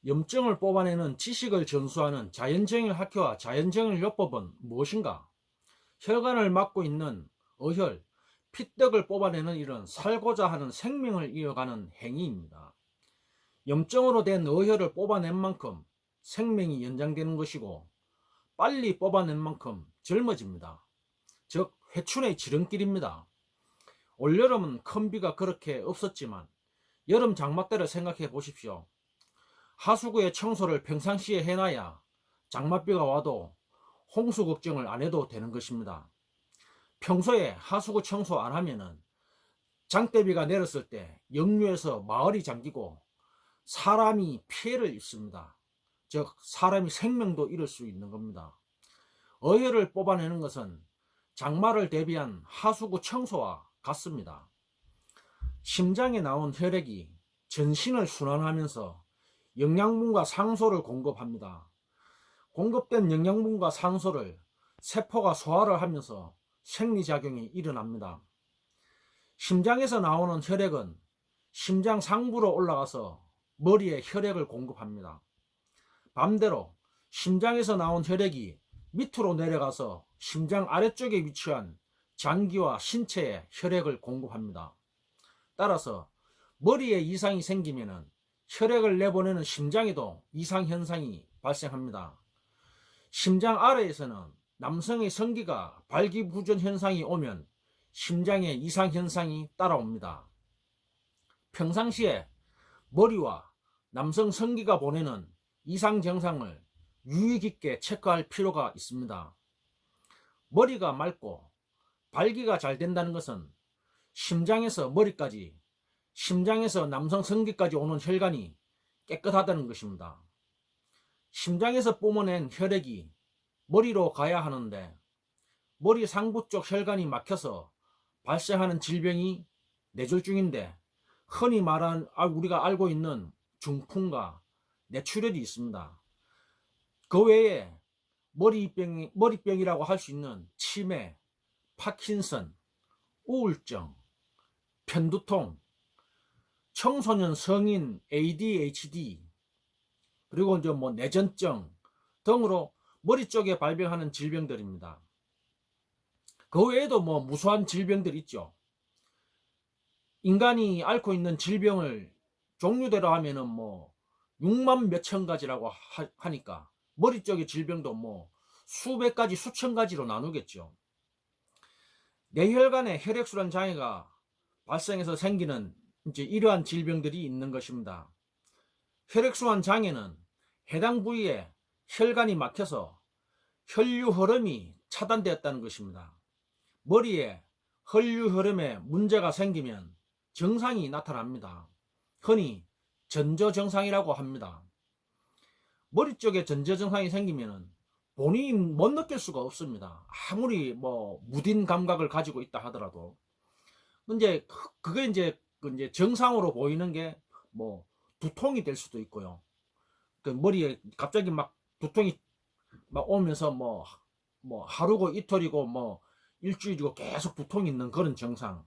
염증을 뽑아내는 지식을 전수하는 자연정일학회와 자연정일요법은 무엇인가? 혈관을 막고 있는 어혈, 피떡을 뽑아내는 일은 살고자 하는 생명을 이어가는 행위입니다. 염증으로 된 어혈을 뽑아낸 만큼 생명이 연장되는 것이고, 빨리 뽑아낸 만큼 젊어집니다. 즉 회춘의 지름길입니다. 올여름은 큰 비가 그렇게 없었지만 여름 장마 때를 생각해 보십시오. 하수구의 청소를 평상시에 해놔야 장맛비가 와도 홍수 걱정을 안 해도 되는 것입니다. 평소에 하수구 청소 안 하면은 장대비가 내렸을 때 역류해서 마을이 잠기고 사람이 피해를 입습니다. 즉 사람이 생명도 잃을 수 있는 겁니다. 어혈을 뽑아내는 것은 장마를 대비한 하수구 청소와 같습니다. 심장에 나온 혈액이 전신을 순환하면서 영양분과 상소를 공급합니다. 공급된 영양분과 상소를 세포가 소화를 하면서 생리작용이 일어납니다. 심장에서 나오는 혈액은 심장 상부로 올라가서 머리에 혈액을 공급합니다. 반대로 심장에서 나온 혈액이 밑으로 내려가서 심장 아래쪽에 위치한 장기와 신체에 혈액을 공급합니다. 따라서 머리에 이상이 생기면 혈액을 내보내는 심장에도 이상 현상이 발생합니다. 심장 아래에서는 남성의 성기가 발기부전 현상이 오면 심장에 이상 현상이 따라옵니다. 평상시에 머리와 남성 성기가 보내는 이상 증상을 유의 깊게 체크할 필요가 있습니다. 머리가 맑고 발기가 잘 된다는 것은 심장에서 머리까지, 심장에서 남성 성기까지 오는 혈관이 깨끗하다는 것입니다. 심장에서 뿜어낸 혈액이 머리로 가야 하는데 머리 상부 쪽 혈관이 막혀서 발생하는 질병이 뇌졸중인데, 흔히 말한 우리가 알고 있는 중풍과 뇌출혈이 있습니다. 그 외에 머리병이라고 할 수 있는 치매, 파킨슨, 우울증, 편두통, 청소년 성인 ADHD, 그리고 이제 뇌전증 등으로 머리 쪽에 발병하는 질병들입니다. 그 외에도 무수한 질병들이 있죠. 인간이 앓고 있는 질병을 종류대로 하면은 6만 몇천 가지라고 하니까 머리 쪽의 질병도 수백 가지, 수천 가지로 나누겠죠. 뇌혈관의 혈액순환 장애가 발생해서 생기는 이제 이러한 질병들이 있는 것입니다. 혈액순환 장애는 해당 부위에 혈관이 막혀서 혈류 흐름이 차단되었다는 것입니다. 머리에 혈류 흐름에 문제가 생기면 증상이 나타납니다. 흔히 전조증상이라고 합니다. 머리 쪽에 전조증상이 생기면 본인이 못 느낄 수가 없습니다. 아무리 무딘 감각을 가지고 있다 하더라도. 그게 이제 정상으로 보이는 게 두통이 될 수도 있고요. 그 머리에 갑자기 두통이 오면서 하루고 이틀이고 일주일이고 계속 두통이 있는 그런 증상.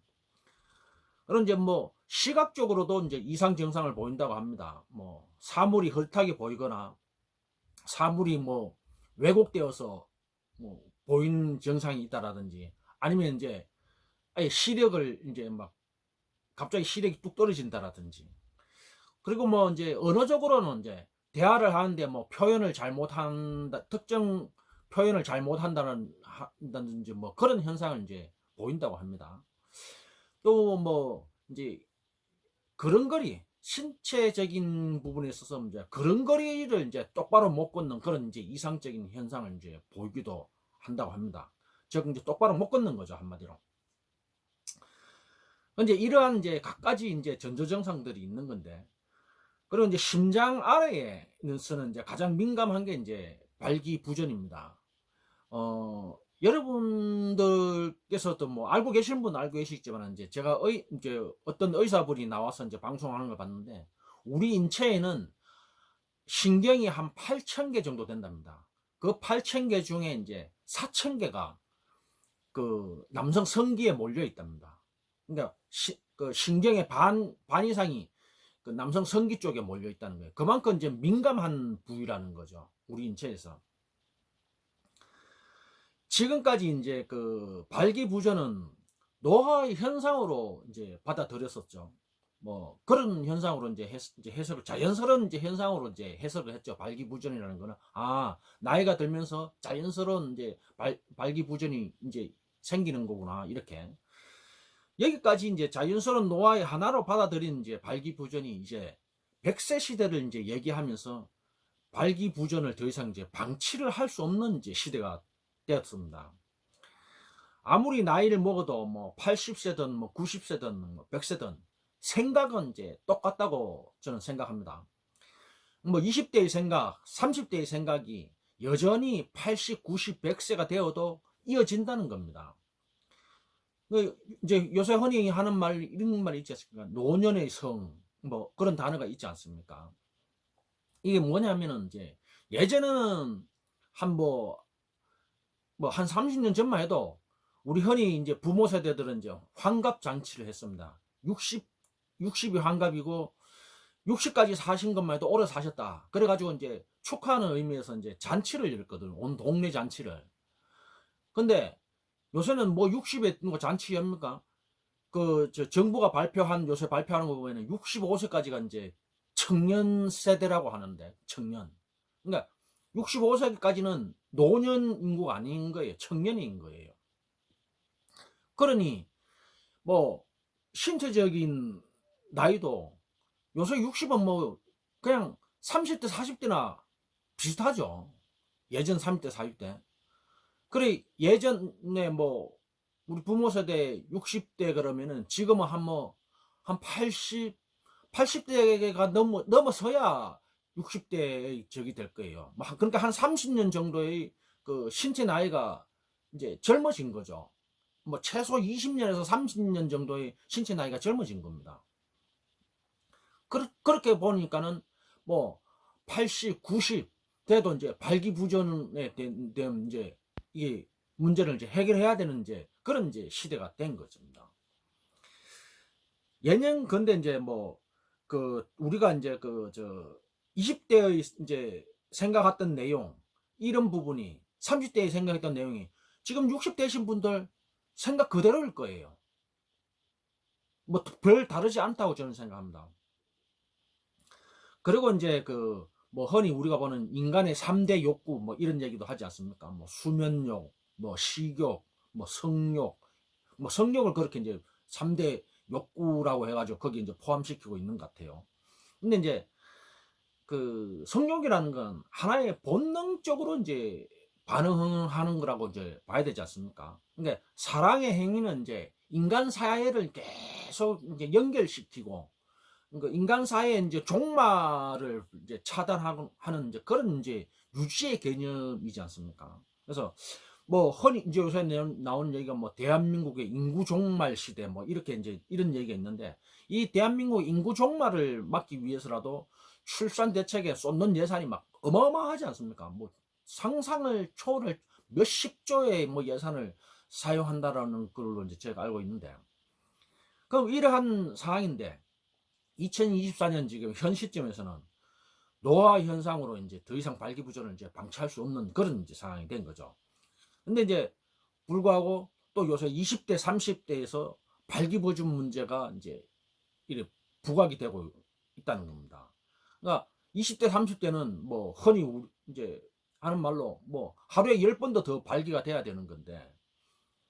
그런 이제 시각적으로도 이제 이상 증상을 보인다고 합니다. 사물이 헐타게 보이거나 사물이 왜곡되어서 보이는 증상이 있다라든지, 아니면 이제 아예 시력을 이제 갑자기 시력이 뚝 떨어진다라든지, 그리고 이제 언어적으로는 이제 대화를 하는데 표현을 잘못한다, 특정 표현을 잘못한다든지 그런 현상을 이제 보인다고 합니다. 또 이제 걸음걸이, 신체적인 부분에 있어서 이제 걸음걸이를 이제 똑바로 못 걷는 그런 이제 이상적인 현상을 이제 보이기도 한다고 합니다. 즉 이제 똑바로 못 걷는 거죠, 한마디로. 이제 이러한 이제 각가지 이제 전조 증상들이 있는 건데, 그리고 이제 심장 아래에 쓰는 이제 가장 민감한 게 이제 발기부전입니다. 여러분들께서도 알고 계신 분은 알고 계시겠지만, 이제 제가 이제 어떤 의사분이 나와서 이제 방송하는 걸 봤는데, 우리 인체에는 신경이 한 8,000개 정도 된답니다. 그 8,000개 중에 이제 4,000개가 그 남성 성기에 몰려 있답니다. 그러니까 그 신경의 반 이상이 그 남성 성기 쪽에 몰려 있다는 거예요. 그만큼 이제 민감한 부위라는 거죠. 우리 인체에서. 지금까지 이제 그 발기부전은 노화의 현상으로 이제 받아들였었죠. 뭐 그런 현상으로 이제 해석을 자연스러운 이제 현상으로 이제 해석을 했죠. 발기부전이라는 거는 나이가 들면서 자연스러운 이제 발기부전이 이제 생기는 거구나 이렇게. 여기까지 이제 자연스러운 노화의 하나로 받아들인 이제 발기부전이 이제 100세 시대를 이제 얘기하면서 발기부전을 더 이상 이제 방치를 할 수 없는 이제 시대가 되었습니다. 아무리 나이를 먹어도 뭐 80세든 뭐 90세든 뭐 100세든 생각은 이제 똑같다고 저는 생각합니다. 뭐 20대의 생각, 30대의 생각이 여전히 80, 90, 100세가 되어도 이어진다는 겁니다. 이제 요새 흔히 하는 말, 이런 말이 있지 않습니까? 노년의 성, 뭐 그런 단어가 있지 않습니까? 이게 뭐냐면은 이제 예전에는 한 30년 전만 해도 우리 흔히 이제 부모 세대들은 이제 환갑 잔치를 했습니다. 60이 환갑이고 60까지 사신 것만 해도 오래 사셨다. 그래가지고 이제 축하하는 의미에서 이제 잔치를 열거든. 온 동네 잔치를. 근데 요새는 뭐 60에 뭐 잔치 합니까? 정부가 요새 발표하는 거 보면은 65세까지가 이제 청년 세대라고 하는데, 청년. 그러니까 65세까지는 노년 인구가 아닌 거예요. 청년인 거예요. 그러니 뭐 신체적인 나이도 요새 60은 뭐 그냥 30대 40대나 비슷하죠. 예전 30대 40대. 그래 예전에 뭐 우리 부모 세대 60대 그러면은 지금은 한 80대가 넘어서야 60대의 적이 될 거예요. 그러니까 한 30년 정도의 그 신체 나이가 이제 젊어진 거죠. 뭐 최소 20년에서 30년 정도의 신체 나이가 젊어진 겁니다. 그렇게 보니까는 뭐 80, 90 돼도 이제 발기부전에 대한 이제 이게 문제를 이제 해결해야 되는 이제 그런 이제 시대가 된 것입니다. 예년 근데 이제 우리가 이제 20대의 이제 생각했던 내용 이런 부분이 30대에 생각했던 내용이 지금 60대신 분들 생각 그대로일 거예요. 뭐 별 다르지 않다고 저는 생각합니다. 그리고 이제 흔히 우리가 보는 인간의 3대 욕구 뭐 이런 얘기도 하지 않습니까? 뭐 수면욕, 뭐 식욕, 뭐 성욕, 뭐 성욕을 그렇게 이제 3대 욕구라고 해가지고 거기 이제 포함시키고 있는 것 같아요. 근데 이제 성욕이라는 건 하나의 본능적으로 이제 반응하는 거라고 이제 봐야 되지 않습니까? 그러니까 사랑의 행위는 이제 인간 사회를 계속 이제 연결시키고 인간 사회의 이제 종말을 이제 차단하는 이제 그런 이제 유지의 개념이지 않습니까? 그래서 흔히 이제 요새 나오는 얘기가 뭐 대한민국의 인구 종말 시대 뭐 이렇게 이제 이런 얘기가 있는데 이 대한민국 인구 종말을 막기 위해서라도 출산 대책에 쏟는 예산이 막 어마어마하지 않습니까? 뭐 상상을 초월 몇십 조의 뭐 예산을 사용한다라는 걸로 이제 제가 알고 있는데 그럼 이러한 상황인데 2024년 지금 현 시점에서는 노화 현상으로 이제 더 이상 발기부전을 이제 방치할 수 없는 그런 이제 상황이 된 거죠. 근데 이제 불구하고 또 요새 20대, 30대에서 발기부전 문제가 이제 이렇게 부각이 되고 있다는 겁니다. 그러니까 20대, 30대는 뭐 흔히 이제 하는 말로 뭐 하루에 10번도 더 발기가 돼야 되는 건데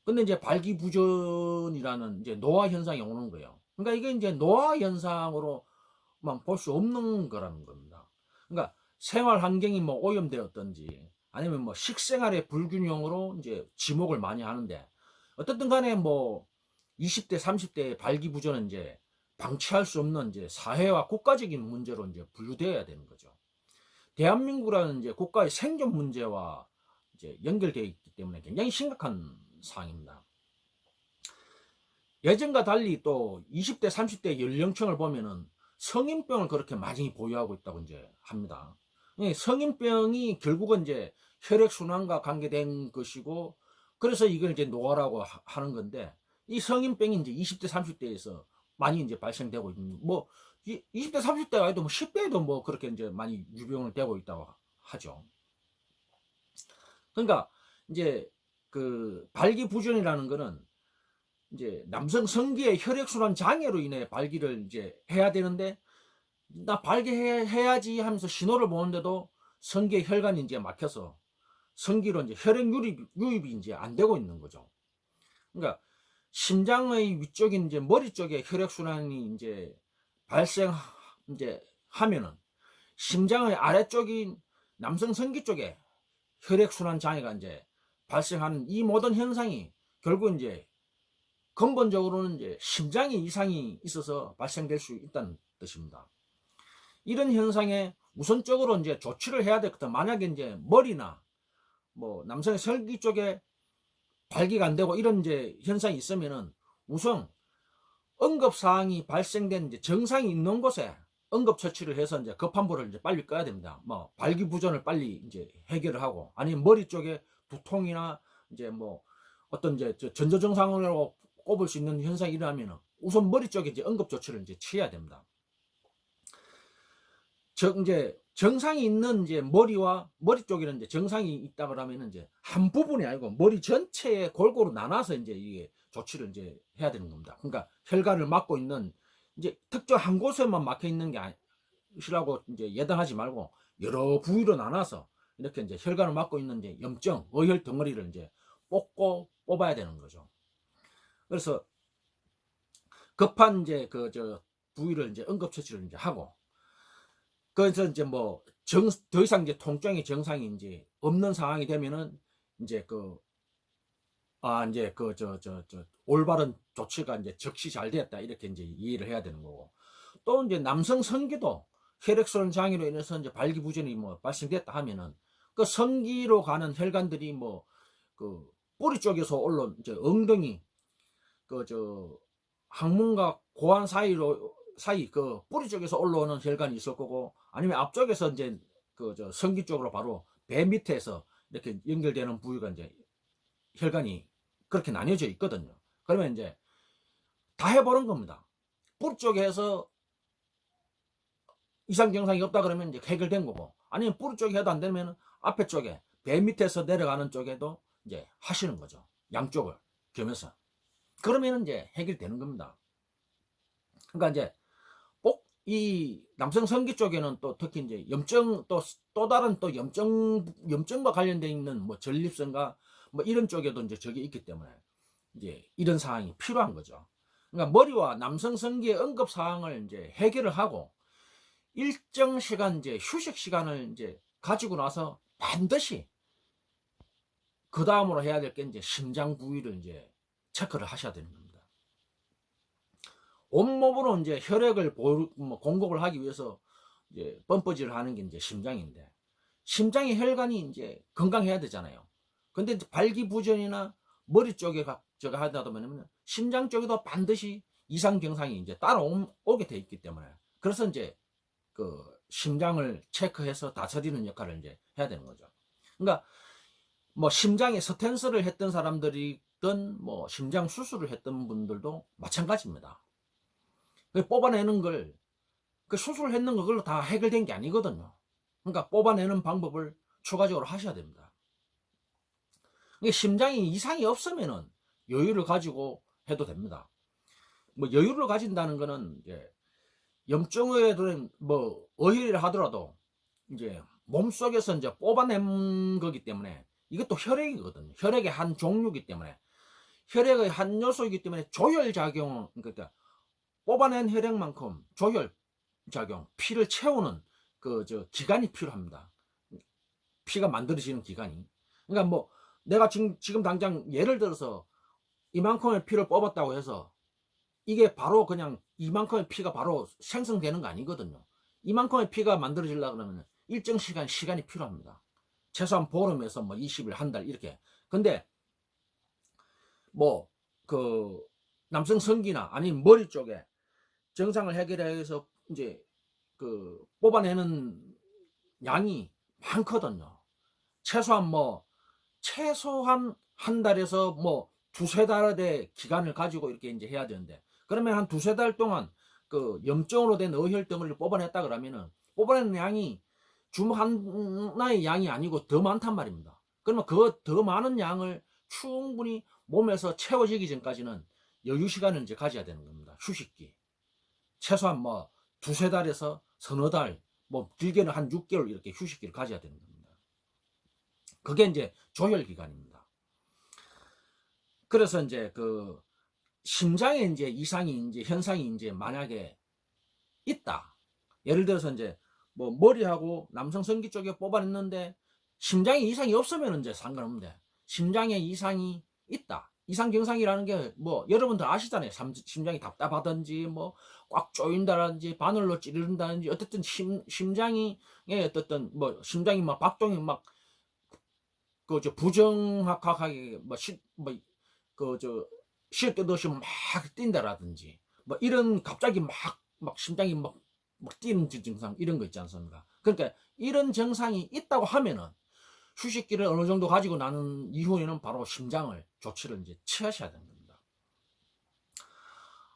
근데 이제 발기부전이라는 이제 노화 현상이 오는 거예요. 그러니까 이게 이제 노화 현상으로만 볼 수 없는 거라는 겁니다. 그러니까 생활 환경이 뭐 오염되었든지 아니면 뭐 식생활의 불균형으로 이제 지목을 많이 하는데 어떻든 간에 뭐 20대, 30대의 발기부전은 이제 방치할 수 없는 이제 사회와 국가적인 문제로 이제 분류되어야 되는 거죠. 대한민국이라는 이제 국가의 생존 문제와 이제 연결되어 있기 때문에 굉장히 심각한 사항입니다. 예전과 달리 또 20대, 30대 연령층을 보면은 성인병을 그렇게 많이 보유하고 있다고 이제 합니다. 성인병이 결국은 이제 혈액순환과 관계된 것이고, 그래서 이걸 이제 노화라고 하는 건데, 이 성인병이 이제 20대, 30대에서 많이 이제 발생되고 있는, 뭐 20대 30대가 아니도 뭐 10대에도 뭐 그렇게 이제 많이 유병을 되고 있다고 하죠. 그러니까 이제 그 발기부전이라는 거는 이제 남성 성기의 혈액순환 장애로 인해 발기를 이제 해야 되는데, 나 발기해야지 하면서 신호를 보는데도 성기의 혈관이 이제 막혀서 성기로 이제 혈액 유입이 이제 안 되고 있는 거죠. 그러니까 심장의 위쪽인 이제 머리 쪽에 혈액순환이 이제 발생 이제 하면은 심장의 아래쪽인 남성 성기 쪽에 혈액순환 장애가 이제 발생하는 이 모든 현상이 결국 이제 근본적으로는 이제 심장에 이상이 있어서 발생될 수 있다는 뜻입니다. 이런 현상에 우선적으로 이제 조치를 해야 되거든. 만약에 이제 머리나 뭐 남성의 성기 쪽에 발기가 안 되고 이런 이제 현상이 있으면은 우선 응급 사항이 발생된 이제 정상이 있는 곳에 응급 처치를 해서 이제 급한 불을 이제 빨리 꺼야 됩니다. 뭐 발기부전을 빨리 이제 해결을 하고, 아니면 머리 쪽에 두통이나 이제 뭐 어떤 이제 전조증상으로 꼽을 수 있는 현상이 일어나면은 우선 머리 쪽에 이제 응급 조치를 이제 취해야 됩니다. 이제 정상이 있는 이제 머리와 머리 쪽에는 이제 정상이 있다 그러면은 이제 한 부분이 아니고 머리 전체에 골고루 나눠서 이제 이게 조치를 이제 해야 되는 겁니다. 그러니까 혈관을 막고 있는 이제 특정 한 곳에만 막혀 있는 게 아니라고 이제 예단하지 말고 여러 부위로 나눠서 이렇게 이제 혈관을 막고 있는 이제 염증, 어혈 덩어리를 이제 뽑아야 되는 거죠. 그래서 급한 이제 부위를 이제 응급처치를 이제 하고, 그래서 이제 뭐 더 이상 이제 통증의 증상이 이제 없는 상황이 되면은 이제 이제 올바른 조치가 이제 적시 잘 되었다, 이렇게 이제 이해를 해야 되는 거고, 또 이제 남성 성기도 혈액순환 장애로 인해서 이제 발기부전이 뭐 발생됐다 하면은 그 성기로 가는 혈관들이 뭐 뿌리 쪽에서 올라온 이제 엉덩이 항문과 고환 사이 뿌리 쪽에서 올라오는 혈관이 있을 거고, 아니면 앞쪽에서 이제 성기 쪽으로 바로 배 밑에서 이렇게 연결되는 부위가 이제 혈관이 그렇게 나뉘어져 있거든요. 그러면 이제 다 해보는 겁니다. 뿌리 쪽에 해서 이상 증상이 없다 그러면 이제 해결된 거고, 아니면 뿌리 쪽에 해도 안 되면 앞에 쪽에 배 밑에서 내려가는 쪽에도 이제 하시는 거죠. 양쪽을 겸해서. 그러면 이제 해결되는 겁니다. 그러니까 이제 꼭 이 남성 성기 쪽에는 또 특히 이제 염증, 또 다른 또 염증과 관련되어 있는 뭐 전립선과 뭐 이런 쪽에도 이제 저게 있기 때문에 이제 이런 상황이 필요한 거죠. 그러니까 머리와 남성 성기의 응급 상황을 이제 해결을 하고 일정 시간 이제 휴식 시간을 이제 가지고 나서 반드시 그 다음으로 해야 될 게 이제 심장 부위를 이제 체크를 하셔야 되는 겁니다. 온몸으로 이제 혈액을 공급을 하기 위해서 이제 펌프질을 하는 게 이제 심장인데, 심장의 혈관이 이제 건강해야 되잖아요. 근데 이제 발기부전이나 머리 쪽에 저가 하다 보면 심장 쪽에도 반드시 이상 증상이 이제 따라오게 돼 있기 때문에, 그래서 이제 심장을 체크해서 다스리는 역할을 이제 해야 되는 거죠. 그러니까 뭐 심장에 스텐스를 했던 사람들이든 뭐 심장 수술을 했던 분들도 마찬가지입니다. 뽑아내는 걸, 수술을 했는 거 그걸로 다 해결된 게 아니거든요. 그러니까 뽑아내는 방법을 추가적으로 하셔야 됩니다. 심장이 이상이 없으면은 여유를 가지고 해도 됩니다. 뭐 여유를 가진다는 거는 이제 염증에도 뭐 어혈이라 하더라도 이제 몸속에서 이제 뽑아낸 거기 때문에 이것도 혈액이거든요. 혈액의 한 종류이기 때문에, 혈액의 한 요소이기 때문에 조혈작용, 그러니까 뽑아낸 혈액만큼 조혈작용, 피를 채우는 기관이 필요합니다. 피가 만들어지는 기관이. 그러니까 뭐 내가 지금 당장 예를 들어서 이만큼의 피를 뽑았다고 해서 이게 바로 그냥 이만큼의 피가 바로 생성되는 거 아니거든요. 이만큼의 피가 만들어지려고 그러면 일정 시간이 필요합니다. 최소한 보름에서 뭐 20일, 한 달 이렇게. 근데 뭐 남성 성기나 아니면 머리 쪽에 증상을 해결해서 이제 뽑아내는 양이 많거든요. 최소한 한 달에서 뭐 두세 달의 기간을 가지고 이렇게 이제 해야 되는데, 그러면 한 두세 달 동안 그 염증으로 된 어혈 덩어리를 뽑아냈다 그러면은 뽑아내는 양이 주먹 하나의 양이 아니고 더 많단 말입니다. 그러면 그 더 많은 양을 충분히 몸에서 채워지기 전까지는 여유 시간을 이제 가져야 되는 겁니다. 휴식기. 최소한 뭐 두세 달에서 서너 달, 뭐 길게는 한 6개월 이렇게 휴식기를 가져야 되는 겁니다. 그게 이제 조혈 기간입니다. 그래서 이제 그 심장에 이제 이상이 이제 현상이 이제 만약에 있다. 예를 들어서 이제 뭐 머리하고 남성 성기 쪽에 뽑아냈는데 심장에 이상이 없으면 이제 상관없는데 심장에 이상이 있다. 이상 경상이라는 게 뭐 여러분들 아시잖아요. 심장이 답답하든지 뭐 꽉 조인다든지 바늘로 찌른다든지 어쨌든 심장이 어떻든 뭐 심장이 막 박동이 막 그 저 부정확하게 뭐뭐그저 시어 뜨듯이 막 뛴다라든지 뭐 이런 갑자기 막 심장이 막 뛰는 증상 이런 거 있지 않습니까? 그러니까 이런 증상이 있다고 하면은 휴식기를 어느 정도 가지고 나는 이후에는 바로 심장을 조치를 이제 취하셔야 됩니다.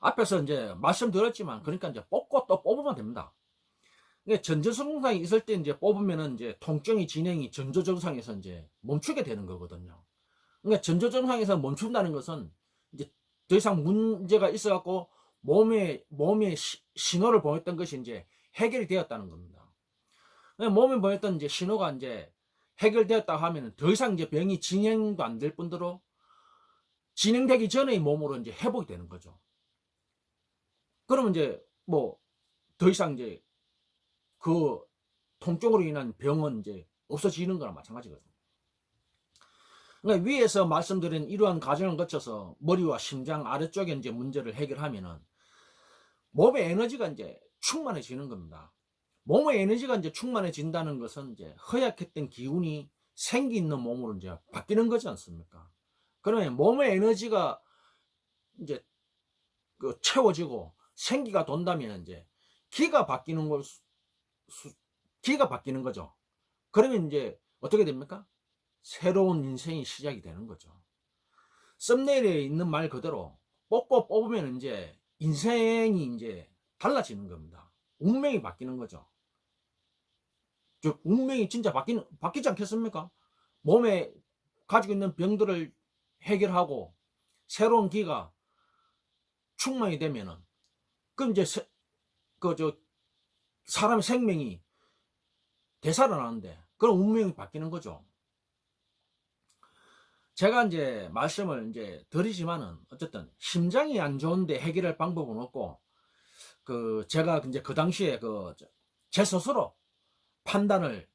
앞에서 이제 말씀드렸지만 그러니까 이제 뽑고 또 뽑으면 됩니다. 전조 증상이 있을 때 이제 뽑으면은 이제 통증이 진행이 전조 증상에서 이제 멈추게 되는 거거든요. 그러니까 전조 증상에서 멈춘다는 것은 이제 더 이상 문제가 있어 갖고 몸에 신호를 보냈던 것이 이제 해결이 되었다는 겁니다. 몸에 보냈던 이제 신호가 이제 해결되었다 하면은 더 이상 이제 병이 진행도 안 될 뿐더러 진행되기 전의 몸으로 이제 회복이 되는 거죠. 그러면 이제 뭐 더 이상 이제 그 통증으로 인한 병은 이제 없어지는 거나 마찬가지거든요. 그러니까 위에서 말씀드린 이러한 과정을 거쳐서 머리와 심장 아래쪽에 이제 문제를 해결하면은 몸의 에너지가 이제 충만해지는 겁니다. 몸의 에너지가 이제 충만해진다는 것은 이제 허약했던 기운이 생기 있는 몸으로 이제 바뀌는 거지 않습니까? 그러면 몸의 에너지가 이제 그 채워지고 생기가 돈다면 이제 기가 바뀌는 기가 바뀌는 거죠. 그러면 이제 어떻게 됩니까? 새로운 인생이 시작이 되는 거죠. 썸네일에 있는 말 그대로 뽑고 뽑으면 이제 인생이 이제 달라지는 겁니다. 운명이 바뀌는 거죠. 즉 운명이 진짜 바뀌지 않겠습니까? 몸에 가지고 있는 병들을 해결하고 새로운 기가 충만이 되면은 그럼 이제 사람의 생명이 되살아나는데 그런 운명이 바뀌는 거죠. 제가 이제 말씀을 이제 드리지만은 어쨌든 심장이 안 좋은데 해결할 방법은 없고 제가 이제 그 당시에 제 스스로 판단을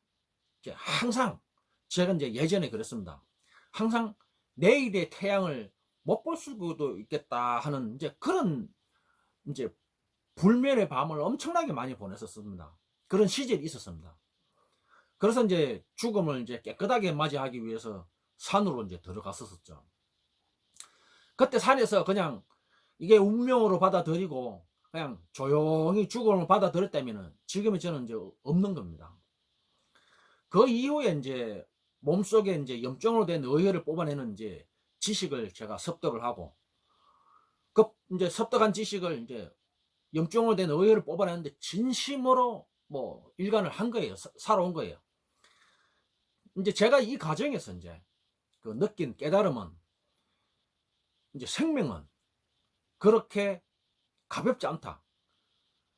이제 항상 제가 이제 예전에 그랬습니다. 항상 내일의 태양을 못 볼 수도 있겠다 하는 이제 그런 이제 불면의 밤을 엄청나게 많이 보냈었습니다. 그런 시절이 있었습니다. 그래서 이제 죽음을 이제 깨끗하게 맞이하기 위해서 산으로 이제 들어갔었죠. 그때 산에서 그냥 이게 운명으로 받아들이고 그냥 조용히 죽음을 받아들였다면은 지금의 저는 이제 없는 겁니다. 그 이후에 이제 몸속에 이제 염증으로 된 의혈을 뽑아내는 이제 지식을 제가 습득을 하고 그 이제 습득한 지식을 이제 염증으로 된 의혈을 뽑아내는데 진심으로 뭐 일관을 한 거예요. 살아온 거예요. 이제 제가 이 과정에서 이제 느낀 깨달음은 이제 생명은 그렇게 가볍지 않다.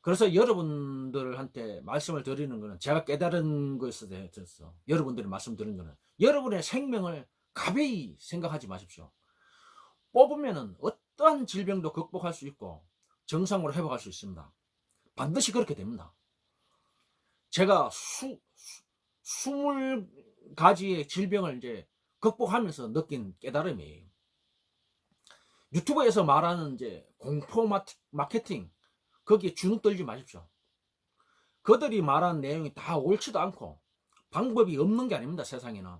그래서 여러분들한테 말씀을 드리는 거는 제가 깨달은 것에 대해서 여러분들이 말씀드리는 거는 여러분의 생명을 가벼이 생각하지 마십시오. 뽑으면은 어떠한 질병도 극복할 수 있고 정상으로 회복할 수 있습니다. 반드시 그렇게 됩니다. 제가 20가지의 질병을 이제 극복하면서 느낀 깨달음이에요. 유튜브에서 말하는 이제 공포 마케팅 거기에 주눅 들지 마십시오. 그들이 말하는 내용이 다 옳지도 않고 방법이 없는 게 아닙니다. 세상에는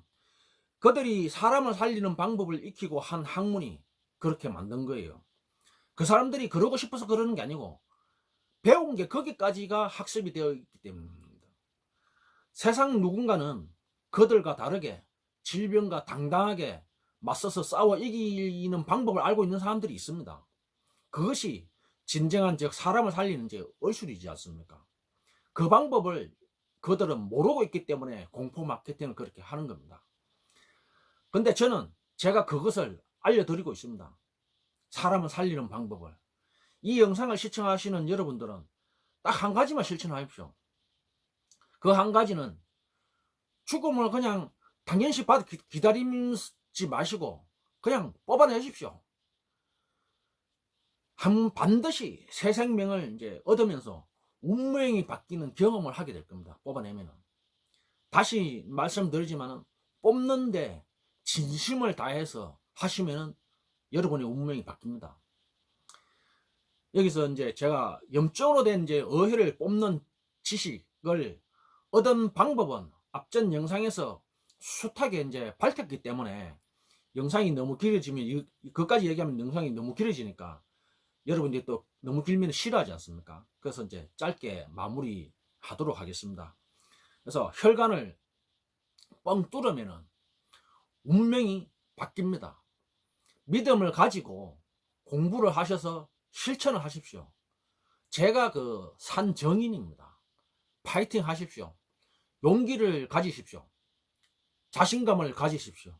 그들이 사람을 살리는 방법을 익히고 한 학문이 그렇게 만든 거예요. 그 사람들이 그러고 싶어서 그러는 게 아니고 배운 게 거기까지가 학습이 되어 있기 때문입니다. 세상 누군가는 그들과 다르게 질병과 당당하게 맞서서 싸워 이기는 방법을 알고 있는 사람들이 있습니다. 그것이 진정한 즉 사람을 살리는 즉 의술이지 않습니까? 그 방법을 그들은 모르고 있기 때문에 공포 마케팅을 그렇게 하는 겁니다. 근데 저는 제가 그것을 알려드리고 있습니다. 사람을 살리는 방법을. 이 영상을 시청하시는 여러분들은 딱 한 가지만 실천하십시오. 그 한 가지는 죽음을 그냥 당연시 받아 기다리지 마시고 그냥 뽑아내십시오. 반드시 새 생명을 이제 얻으면서 운명이 바뀌는 경험을 하게 될 겁니다. 뽑아내면은. 다시 말씀드리지만은 뽑는데 진심을 다해서 하시면은 여러분의 운명이 바뀝니다. 여기서 이제 제가 염증으로 된 이제 어혈을 뽑는 지식을 얻은 방법은 앞전 영상에서 숱하게 이제 밝혔기 때문에 영상이 너무 길어지면 그것까지 얘기하면 영상이 너무 길어지니까 여러분들이 또 너무 길면 싫어하지 않습니까? 그래서 이제 짧게 마무리하도록 하겠습니다. 그래서 혈관을 뻥 뚫으면은 운명이 바뀝니다. 믿음을 가지고 공부를 하셔서 실천을 하십시오. 제가 그 산정인입니다. 파이팅 하십시오. 용기를 가지십시오. 자신감을 가지십시오.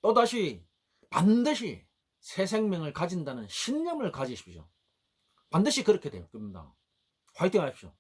또다시 반드시 새 생명을 가진다는 신념을 가지십시오. 반드시 그렇게 될 겁니다. 화이팅 하십시오.